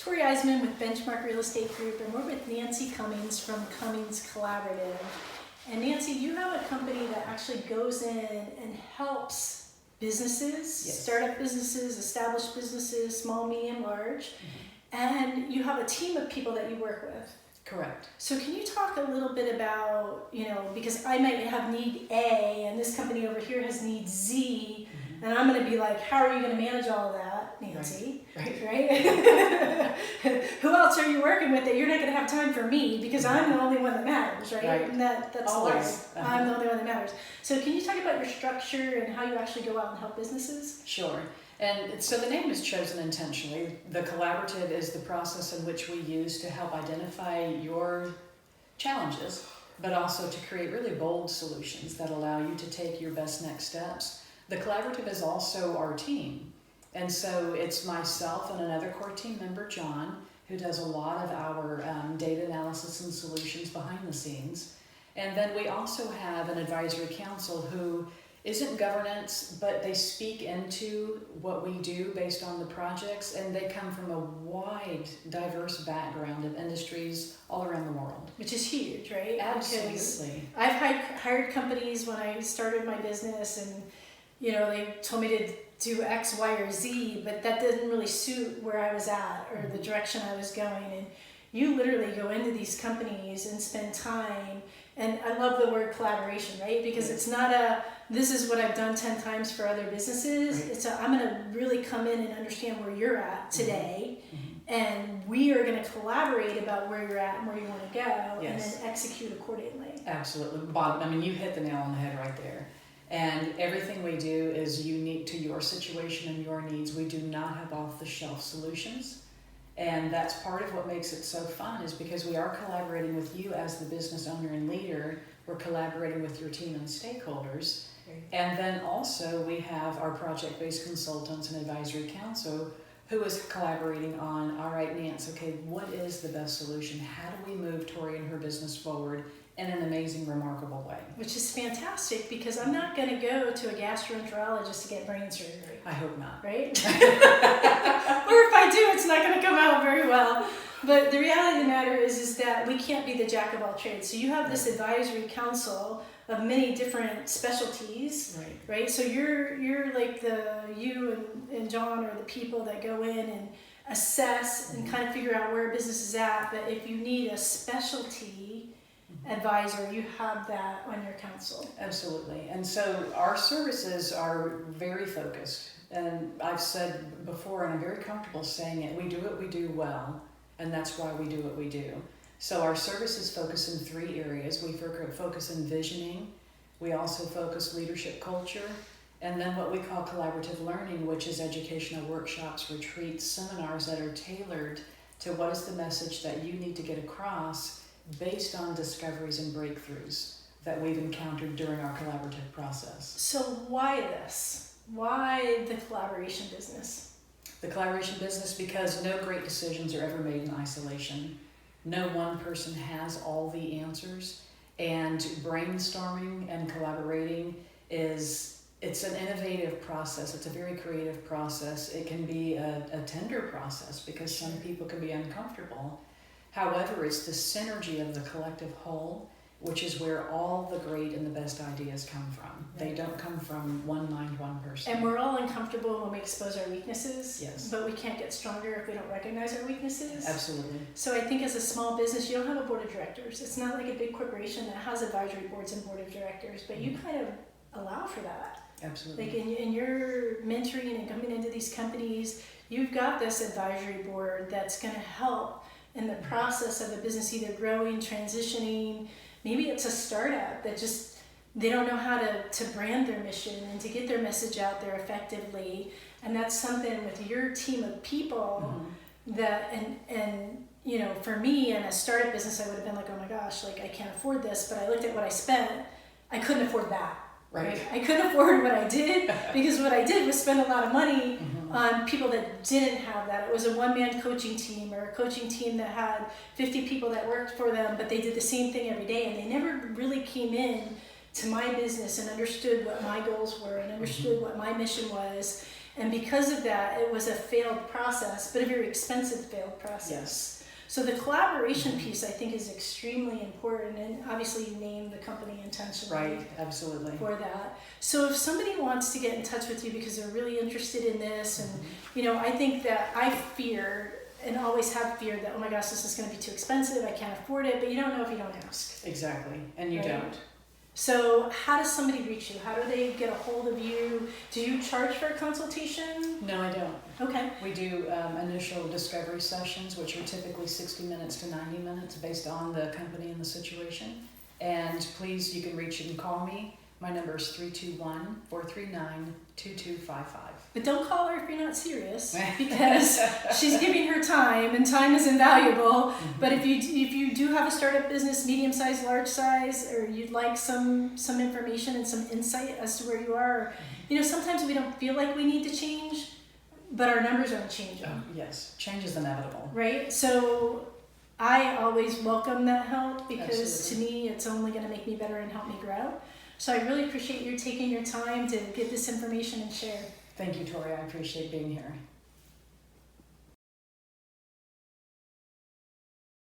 Torey Eisenman with Benchmark Real Estate Group, and we're with Nancy Cummings from Cummings Collaborative. And Nancy, you have a company that actually goes in and helps businesses, Yes. startup businesses, established businesses, small, medium, large, and you have a team of people that you work with. Correct. So can you talk a little bit about, because I might have need A and this company over here has need Z, and I'm going to be like, how are you going to manage all of that, Nancy? Right? Who else are you working with that you're not going to have time for me because I'm the only one that matters, right? And that's always. life. I'm the only one that matters. So can you talk about your structure and how you actually go out and help businesses? Sure. And so the name is chosen intentionally. The collaborative is the process in which we use to help identify your challenges, but also to create really bold solutions that allow you to take your best next steps. The collaborative is also our team. And so it's myself and another core team member, John, who does a lot of our data analysis and solutions behind the scenes. And then we also have an advisory council who isn't governance, but they speak into what we do based on the projects, and they come from a wide, diverse background of industries all around the world. Which is huge, right? Absolutely. Because I've hired companies when I started my business, and they told me to do X, Y, or Z, but that didn't really suit where I was at or the direction I was going. And you literally go into these companies and spend time. And I love the word collaboration, right? Because it's not this is what I've done 10 times for other businesses. It's I'm going to really come in and understand where you're at today. And we are going to collaborate about where you're at and where you want to go, and then execute accordingly. Absolutely. You hit the nail on the head right there. And everything we do is unique to your situation and your needs. We do not have off-the-shelf solutions. And that's part of what makes it so fun, is because we are collaborating with you as the business owner and leader. We're collaborating with your team and stakeholders. And then also we have our project-based consultants and advisory council who is collaborating on, all right, Nance, okay, what is the best solution? How do we move Torey and her business forward in an amazing, remarkable way? Which is fantastic, because I'm not going to go to a gastroenterologist to get brain surgery. I hope not. Right? Or if I do, it's not going to come out very well. But the reality of the matter is that we can't be the jack of all trades. So you have this advisory council of many different specialties, right? So you're like you and John are the people that go in and assess and kind of figure out where a business is at. But if you need a specialty advisor, you have that on your council. Absolutely. And so our services are very focused. And I've said before, and I'm very comfortable saying it, we do what we do well, and that's why we do what we do. So our services focus in 3 areas. We focus in visioning. We also focus leadership culture. And then what we call collaborative learning, which is educational workshops, retreats, seminars that are tailored to what is the message that you need to get across based on discoveries and breakthroughs that we've encountered during our collaborative process. So why this? Why the collaboration business? The collaboration business, because no great decisions are ever made in isolation. No one person has all the answers, and brainstorming and collaborating it's an innovative process. It's a very creative process. It can be a tender process because some people can be uncomfortable. However, it's the synergy of the collective whole, which is where all the great and the best ideas come from. They don't come from one mind, one person. And we're all uncomfortable when we expose our weaknesses. Yes. But we can't get stronger if we don't recognize our weaknesses. Absolutely. So I think as a small business, you don't have a board of directors. It's not like a big corporation that has advisory boards and board of directors, but you kind of allow for that. Absolutely. Like in your mentoring and coming into these companies, you've got this advisory board that's going to help in the process of a business either growing, transitioning. Maybe it's a startup that just, they don't know how to brand their mission and to get their message out there effectively. And that's something with your team of people that, and for me in a startup business, I would have been like, oh my gosh, like I can't afford this. But I looked at what I spent, I couldn't afford that. Right. I couldn't afford what I did because what I did was spend a lot of money on people that didn't have that. It was a one-man coaching team or a coaching team that had 50 people that worked for them, but they did the same thing every day, and they never really came in to my business and understood what my goals were and understood what my mission was. And because of that, it was a failed process, but a very expensive failed process. Yes. So the collaboration piece, I think, is extremely important, and obviously you named the company intentionally Right, absolutely. for that. So if somebody wants to get in touch with you because they're really interested in this, and you know, I think that I fear and always have feared that, oh my gosh, this is going to be too expensive, I can't afford it, but you don't know if you don't ask. Exactly, and you Right. don't. So how does somebody reach you? How do they get a hold of you? Do you charge for a consultation? No, I don't. Okay. We do initial discovery sessions, which are typically 60 minutes to 90 minutes based on the company and the situation. And please, you can reach and call me. My number is 321-439-2255. But don't call her if you're not serious, because she's giving her time, and time is invaluable. But if you do have a startup business, medium size, large size, or you'd like some information and some insight as to where you are, you know, sometimes we don't feel like we need to change, but our numbers aren't changing. Oh, yes, change is inevitable. Right? So I always welcome that help, because Absolutely. to me, it's only going to make me better and help me grow. So I really appreciate you taking your time to get this information and share. Thank you, Tori. I appreciate being here.